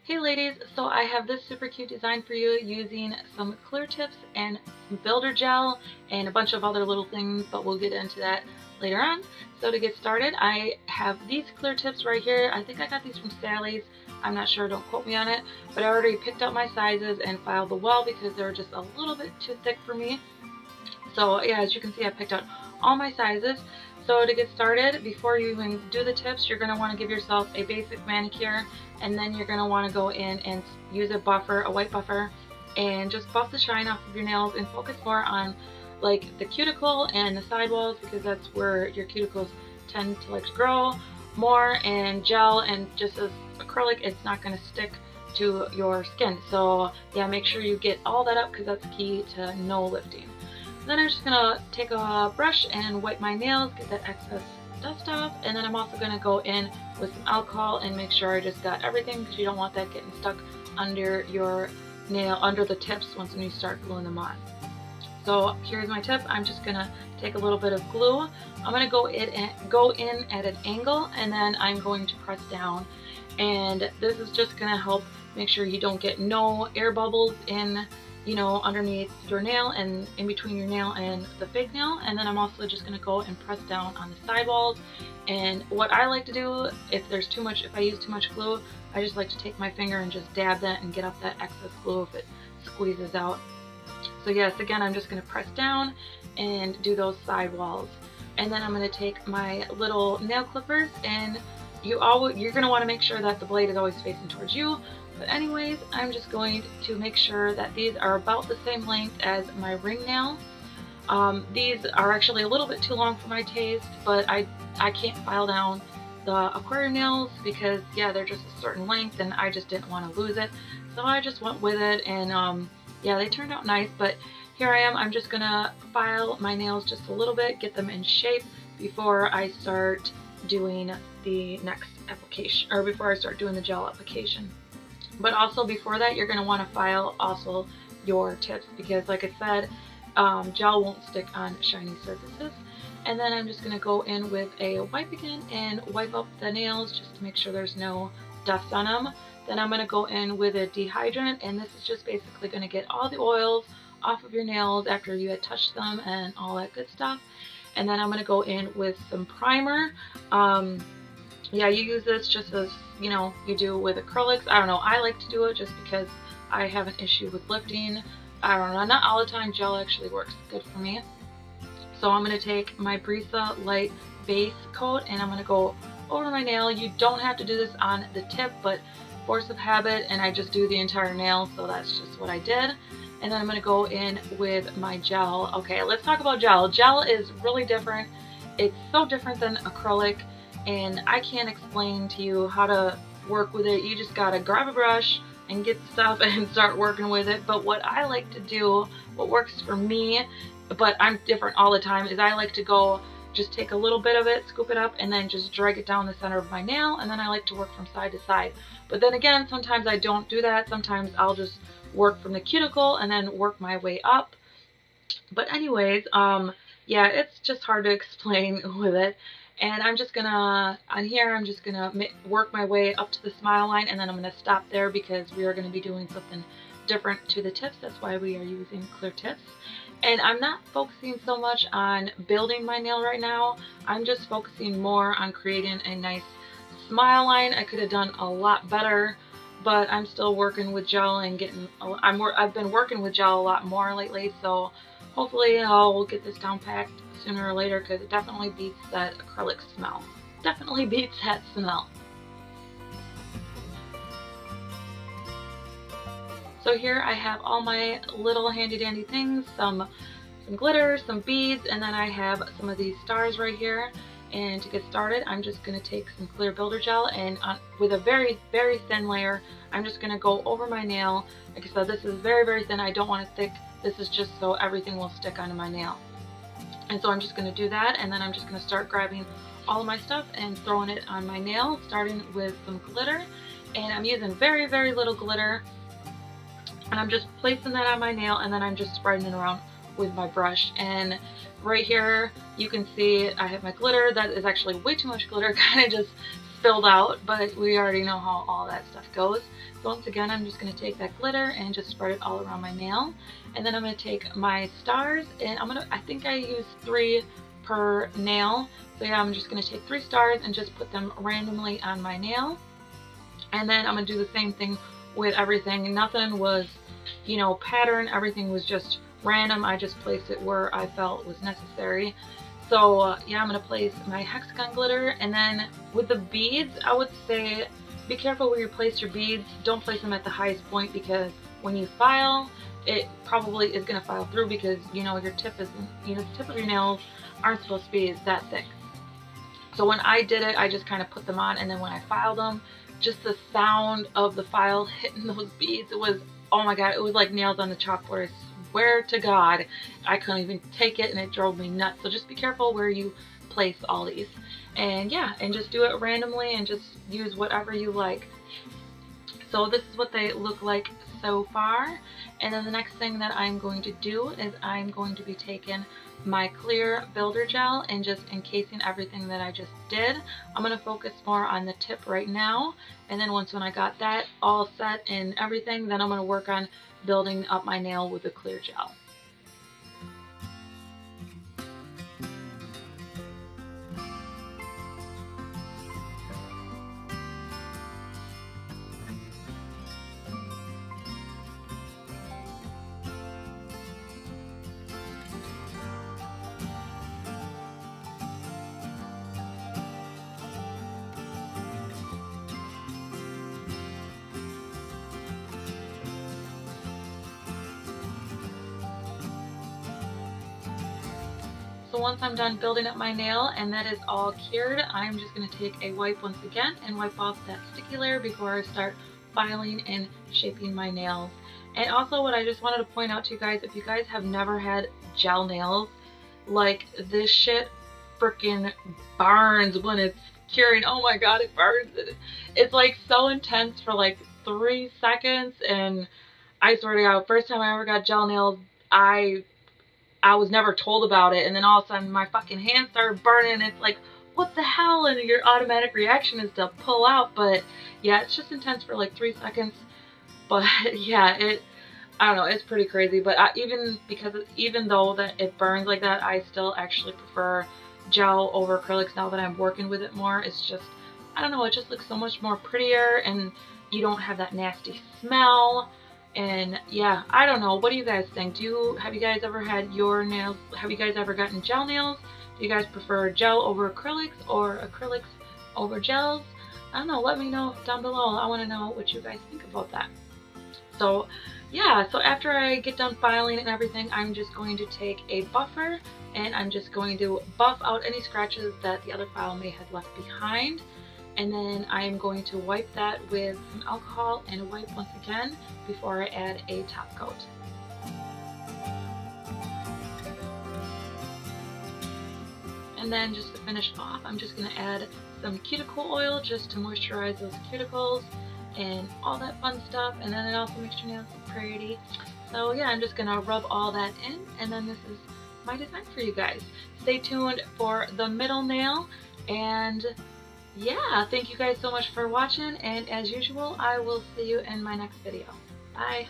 Hey ladies, so I have this super cute design for you using some clear tips and some builder gel and a bunch of other little things, but we'll get into that later on. So to get started, I have these clear tips right here. I think I got these from Sally's. I'm not sure, don't quote me on it, but I already picked out my sizes and filed the well because they're just a little bit too thick for me. So yeah, as you can see, I picked out all my sizes. So to get started, before you even do the tips, you're going to want to give yourself a basic manicure, and then you're going to want to go in and use a buffer, a white buffer, and just buff the shine off of your nails and focus more on like the cuticle and the sidewalls, because that's where your cuticles tend to like to grow more, and gel and just as acrylic, it's not going to stick to your skin. So yeah, make sure you get all that up because that's key to no lifting. Then I'm just going to take a brush and wipe my nails, get that excess dust off, and then I'm also going to go in with some alcohol and make sure I just got everything, because you don't want that getting stuck under your nail, under the tips once when you start gluing them on. So here's my tip. I'm just going to take a little bit of glue. I'm going to go in at an angle, and then I'm going to press down. And this is just going to help make sure you don't get no air bubbles in, underneath your nail and in between your nail and the fake nail. And then I'm also just going to go and press down on the sidewalls. And what I like to do, if I use too much glue, I just like to take my finger and just dab that and get up that excess glue if it squeezes out. So yes, again, I'm just going to press down and do those sidewalls. And then I'm going to take my little nail clippers, and you're going to want to make sure that the blade is always facing towards you. But anyways, I'm just going to make sure that these are about the same length as my ring nail. These are actually a little bit too long for my taste, but I can't file down the aquarium nails because, yeah, they're just a certain length and I just didn't want to lose it. So I just went with it, and yeah, they turned out nice. But here I am. I'm just going to file my nails just a little bit, get them in shape before I start doing the next application, or before I start doing the gel application. But also before that, you're going to want to file also your tips, because like I said, gel won't stick on shiny surfaces. And then I'm just going to go in with a wipe again and wipe up the nails just to make sure there's no dust on them. Then I'm going to go in with a dehydrant, and this is just basically going to get all the oils off of your nails after you had touched them and all that good stuff. And then I'm going to go in with some primer. Yeah, you use this just as, you do with acrylics. I don't know, I like to do it just because I have an issue with lifting. I don't know, not all the time. Gel actually works good for me. So I'm going to take my Brisa Light Base Coat, and I'm going to go over my nail. You don't have to do this on the tip, but force of habit, and I just do the entire nail, so that's just what I did. And then I'm going to go in with my gel. Okay, let's talk about gel. Gel is really different. It's so different than acrylic, and I can't explain to you how to work with it. You just gotta grab a brush and get the stuff and start working with it. But what I like to do, what works for me, but I'm different all the time, is I like to go just take a little bit of it, scoop it up, and then just drag it down the center of my nail, and then I like to work from side to side. But then again, sometimes I don't do that. Sometimes I'll just work from the cuticle and then work my way up. But anyways, yeah, it's just hard to explain with it. And I'm just gonna, on here, I'm just gonna work my way up to the smile line, and then I'm gonna stop there because we are gonna be doing something different to the tips. That's why we are using clear tips. And I'm not focusing so much on building my nail right now. I'm just focusing more on creating a nice smile line. I could have done a lot better, but I'm still working with gel and I've been working with gel a lot more lately, so hopefully I'll get this down packed sooner or later, because it definitely beats that acrylic smell. Definitely beats that smell. So here I have all my little handy dandy things, some glitter, some beads, and then I have some of these stars right here. And to get started, I'm just going to take some clear builder gel, and with a very, very thin layer, I'm just going to go over my nail. Like I said, this is very, very thin. I don't want it thick. This is just so everything will stick onto my nail. And so I'm just going to do that, and then I'm just going to start grabbing all of my stuff and throwing it on my nail, starting with some glitter. And I'm using very, very little glitter, and I'm just placing that on my nail, and then I'm just spreading it around with my brush. And right here you can see I have my glitter. That is actually way too much glitter, kind of just spilled out, but we already know how all that stuff goes. So once again, I'm just going to take that glitter and just spread it all around my nail. And then I'm going to take my stars, and I think I use 3 per nail. So yeah, I'm just going to take 3 stars and just put them randomly on my nail. And then I'm going to do the same thing with everything. Nothing was, you know, pattern. Everything was just random. I just placed it where I felt was necessary. So yeah, I'm going to place my hexagon glitter. And then with the beads, I would say be careful where you place your beads. Don't place them at the highest point, because when you file, it probably is going to file through, because you know your tip isn't, you know, the tip of your nails aren't supposed to be that thick. So when I did it, I just kind of put them on, and then when I filed them, just the sound of the file hitting those beads, it was, oh my god, it was like nails on the chalkboard. I swear to God, I couldn't even take it, and it drove me nuts. So just be careful where you place all these. And yeah, and just do it randomly and just use whatever you like. So this is what they look like so far. And then the next thing that I'm going to do is I'm going to be taking my clear builder gel and just encasing everything that I just did. I'm going to focus more on the tip right now, and then when I got that all set and everything, then I'm going to work on building up my nail with the clear gel. So once I'm done building up my nail and that is all cured, I'm just going to take a wipe once again and wipe off that sticky layer before I start filing and shaping my nails. And also what I just wanted to point out to you guys, if you guys have never had gel nails, like this shit freaking burns when it's curing. Oh my god, it burns. It's like so intense for like 3 seconds, and I swear to god, first time I ever got gel nails, I was never told about it, and then all of a sudden my fucking hands started burning. It's like, what the hell? And your automatic reaction is to pull out. But yeah, it's just intense for like 3 seconds. But yeah, I don't know, it's pretty crazy. But even though that it burns like that, I still actually prefer gel over acrylics now that I'm working with it more. It's just, I don't know, it just looks so much more prettier, and you don't have that nasty smell. And yeah, I don't know. What do you guys think? Have you guys ever had your nails? Have you guys ever gotten gel nails? Do you guys prefer gel over acrylics or acrylics over gels? I don't know. Let me know down below. I want to know what you guys think about that. So yeah, so after I get done filing and everything, I'm just going to take a buffer and I'm just going to buff out any scratches that the other file may have left behind. And then I'm going to wipe that with some alcohol and wipe once again before I add a top coat. And then just to finish off, I'm just going to add some cuticle oil just to moisturize those cuticles and all that fun stuff. And then it also makes your nails look pretty. So yeah, I'm just going to rub all that in, and then this is my design for you guys. Stay tuned for the middle nail, and yeah, thank you guys so much for watching, and as usual, I will see you in my next video. Bye!